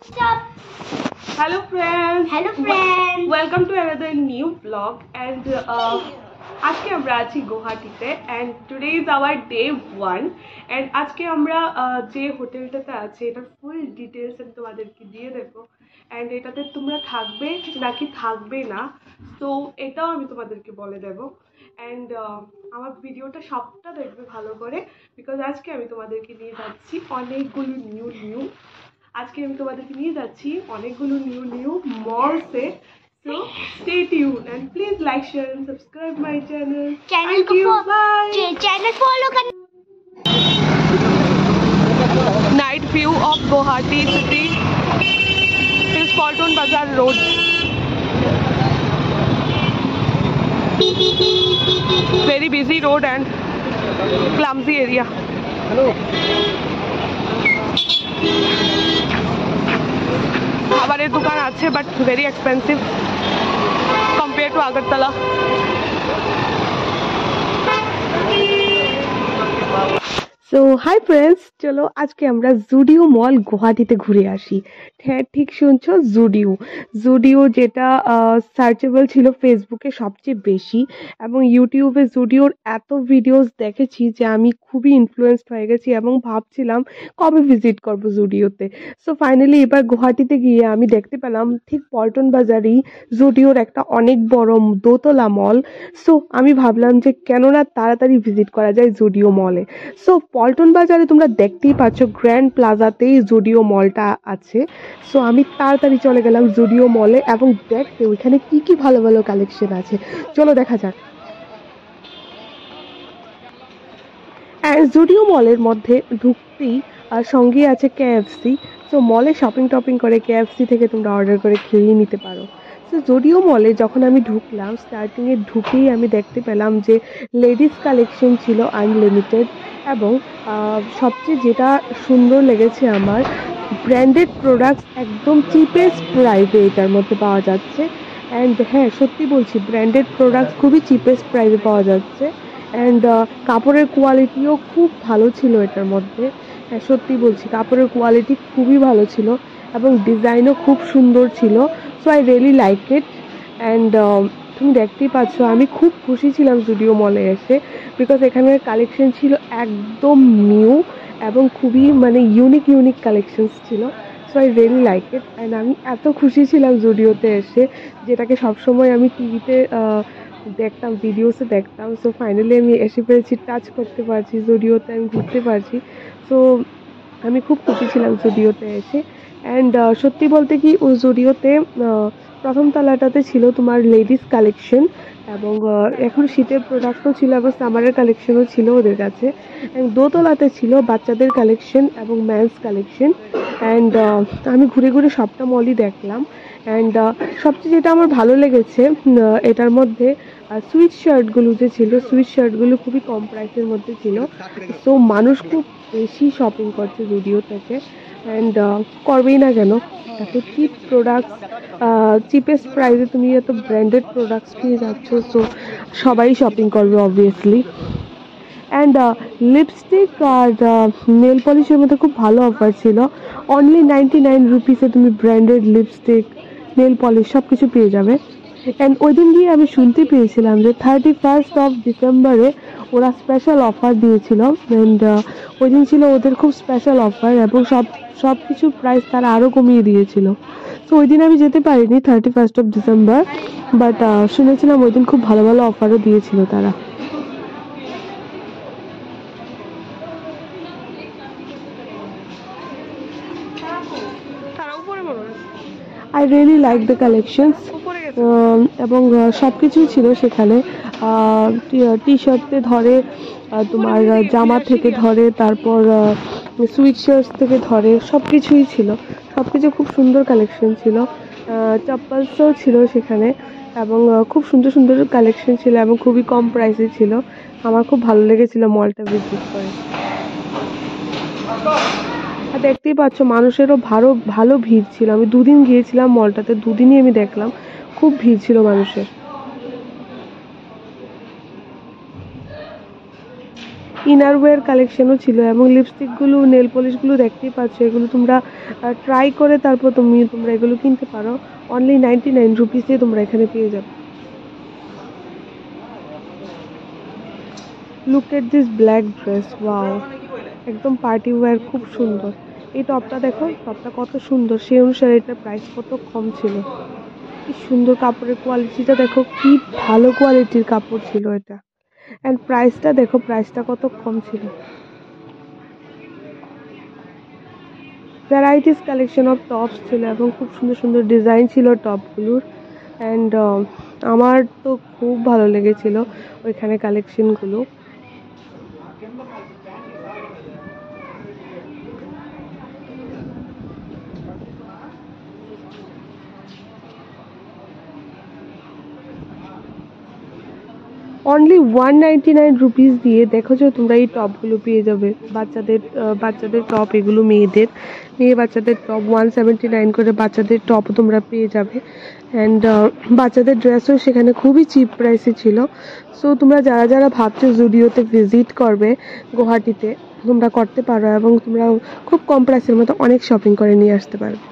Stop. Hello friends. Hello friends. Welcome to another new vlog and আজকে আমরা আছি গুয়াহাটিতে and today is our day 1 and আজকে আমরা যে হোটেলটাতে আছি এটার ফুল ডিটেইলস আমি তোমাদেরকে দিয়ে দেব and এটাতে তোমরা থাকবে নাকি থাকবে না তো এটাও আমি তোমাদেরকে বলে দেব and আমার ভিডিওটা সবটা দেখবে ভালো করে বিকজ আজকে আমি তোমাদেরকে নিয়ে যাচ্ছি অনেকগুলো নিউ আজকে আমি তোমাদেরকে নিয়ে যাচ্ছি অনেকগুলো new মলসে so stay tuned and please like share and subscribe my channel channel follow करना night view of Guwahati city is Palton Bazaar road very busy road and clumsy area hello খাবারের দোকান আছে but very expensive compare to Agartala so hi friends চলো আজকে আমরা জুডিও মল গুয়াহাটিতে ঘুরে আসি হ্যাঁ ঠিক শুনছো জুডিও যেটা সার্চেবল ছিল ফেসবুকে সবচেয়ে বেশি এবং ইউটিউবে জুডিওর এত ভিডিওস দেখেছি যে আমি খুবই ইনফ্লুয়েসড হয়ে গেছি এবং ভাবছিলাম কবে ভিজিট করব জুডিওতে সো ফাইনালি এবার গুয়াহাটিতে গিয়ে আমি দেখতে পেলাম ঠিক পল্টন বাজারেই জুডিওর একটা অনেক বড় দোতলা মল সো আমি ভাবলাম যে কেন না তাড়াতাড়ি ভিজিট করা যায় জুডিও মলে সো পল্টন বাজারে তোমরা দেখতেই পাচ্ছ গ্র্যান্ড প্লাজাতেই জুডিও মলটা আছে সো আমি তাড়াতাড়ি চলে গেলাম জুডিও মলে এবং দেখতে ওইখানে কি কি ভালো ভালো কালেকশন আছে চলো দেখা যাক জুডিও মলের মধ্যে ঢুকতেই সঙ্গে আছে কেএফসি সো মলে শপিং টপিং করে কেএফসি থেকে তোমরা অর্ডার করে খেয়েই নিতে পারো তো জুডিও মলে যখন আমি ঢুকলাম স্টার্টিংয়ে ঢুকেই আমি দেখতে পেলাম যে লেডিস কালেকশন ছিল আনলিমিটেড এবং সবচেয়ে যেটা সুন্দর লেগেছে আমার ব্র্যান্ডেড প্রোডাক্টস একদম চিপেস্ট প্রাইসে এটার মধ্যে পাওয়া যাচ্ছে অ্যান্ড হ্যাঁ সত্যি বলছি ব্র্যান্ডেড প্রোডাক্টস খুবই চিপেস্ট প্রাইসে পাওয়া যাচ্ছে অ্যান্ড কাপড়ের কোয়ালিটিও খুব ভালো ছিল এটার মধ্যে হ্যাঁ সত্যি বলছি কাপড়ের কোয়ালিটি খুবই ভালো ছিল এবং ডিজাইনও খুব সুন্দর ছিল so I really like it and তুমি দেখতেই পাচ্ছ আমি খুব খুশি ছিলাম জুডিও মলে এসে বিকজ এখানের কালেকশন ছিল একদম নিউ এবং খুবই মানে ইউনিক কালেকশনস ছিল so I really like it and আমি এত খুশি ছিলাম জুডিওতে এসে যেটাকে সবসময় আমি টিভিতে দেখতাম ভিডিওসে দেখতাম সো ফাইনালি আমি এসে পেরেছি টাচ করতে পারছি জুডিওতে আমি ঘুরতে পারছি সো আমি খুব খুশি ছিলাম জুডিওতে এসে অ্যান্ড সত্যি বলতে কি ওই জুডিওতে প্রথম তলাটাতে ছিল তোমার লেডিস কালেকশন এবং এখন শীতের প্রোডাক্টও ছিল এবং সামারের কালেকশনও ছিল ওদের কাছে অ্যান্ড দোতলাতে ছিল বাচ্চাদের কালেকশন এবং মেন্স কালেকশন অ্যান্ড আমি ঘুরে ঘুরে সবটা মলই দেখলাম অ্যান্ড সবচেয়ে যেটা আমার ভালো লেগেছে এটার মধ্যে সুইট শার্টগুলো যে ছিল সুইট শার্টগুলো খুবই কম প্রাইসের মধ্যে ছিল সো মানুষ খুব বেশি শপিং করছে জুডিও থেকে অ্যান্ড করবেই না কেন এত চিপ প্রোডাক্টস চিপেস্ট প্রাইসে তুমি এত ব্র্যান্ডেড প্রোডাক্টস পেয়ে যাচ্ছ সো সবাই শপিং করবে অবভিয়াসলি অ্যান্ড লিপস্টিক আর নেল পলিশের মধ্যে খুব ভালো অফার ছিল অনলি 99 রুপিসে তুমি ব্র্যান্ডেড লিপস্টিক নেল পলিশ সব কিছু পেয়ে যাবে অ্যান্ড ওই দিন গিয়ে আমি শুনতে পেয়েছিলাম যে 31st অফ ডিসেম্বরে ওরা স্পেশাল অফার দিয়েছিল অ্যান্ড ওই দিন ছিল ওদের খুব স্পেশাল অফার এবং সব কিছু প্রাইস তারা আরও কমিয়ে দিয়েছিল তো ওই দিন আমি যেতে পারিনি 31st অফ ডিসেম্বর বাট শুনেছিলাম ওই দিন খুব ভালো ভালো অফারও দিয়েছিল তারা I really like the collections এবং সব কিছুই ছিল সেখানে টি শার্টতে ধরে তোমার জামা থেকে ধরে তারপর সুইট শার্টস থেকে ধরে সব কিছুই ছিল সব কিছু খুব সুন্দর কালেকশন ছিল চপ্পলসও ছিল সেখানে এবং খুব সুন্দর কালেকশন ছিল এবং খুবই কম প্রাইসে ছিল আমার খুব ভালো লেগেছিল মলটা ভিজিট করে দেখতেই পাচ্ছ মানুষেরও ভালো ভিড় ছিল আমি দুদিন গিয়েছিলাম মলটাতে দুদিনই আমি দেখলাম খুব ভিড় ছিল মানুষের ইনারওয়্যার কালেকশনও ছিল এবং লিপস্টিকগুলো নেল পলিশগুলো দেখতেই পাচ্ছ, এগুলো তোমরা ট্রাই করে তারপর তোমরা এগুলো কিনতে পারো। অনলি 99 রুপিসে তোমরা এখানে পেয়ে যাবে। Look at this black dress, wow, একদম পার্টি ওয়্যার, খুব সুন্দর। এই টপটা দেখো, টপটা কত সুন্দর, সেই অনুসারে এটার প্রাইস কত কম ছিল। কি সুন্দর কাপড়ের কোয়ালিটিটা দেখো, কি ভালো কোয়ালিটির কাপড় ছিল এটা। অ্যান্ড প্রাইসটা দেখো, প্রাইসটা কত কম ছিল। ভ্যারাইটিস কালেকশন অফ টপস ছিল এবং খুব সুন্দর সুন্দর ডিজাইন ছিল টপগুলোর। অ্যান্ড আমার তো খুব ভালো লেগেছিল ওইখানে কালেকশনগুলো। অনলি 199 রুপিস দিয়ে দেখো যে তোমরা এই টপগুলো পেয়ে যাবে। বাচ্চাদের টপ, এগুলো মেয়ে বাচ্চাদের টপ 179 করে বাচ্চাদের টপ তোমরা পেয়ে যাবে। অ্যান্ড বাচ্চাদের ড্রেসও সেখানে খুবই চিপ প্রাইসে ছিল। সো তোমরা যারা যারা ভাবছো জুডিওতে ভিজিট করবে গুয়াহাটিতে, তোমরা করতে পারো এবং তোমরা খুব কম প্রাইসের মধ্যে অনেক শপিং করে নিয়ে আসতে পারবে।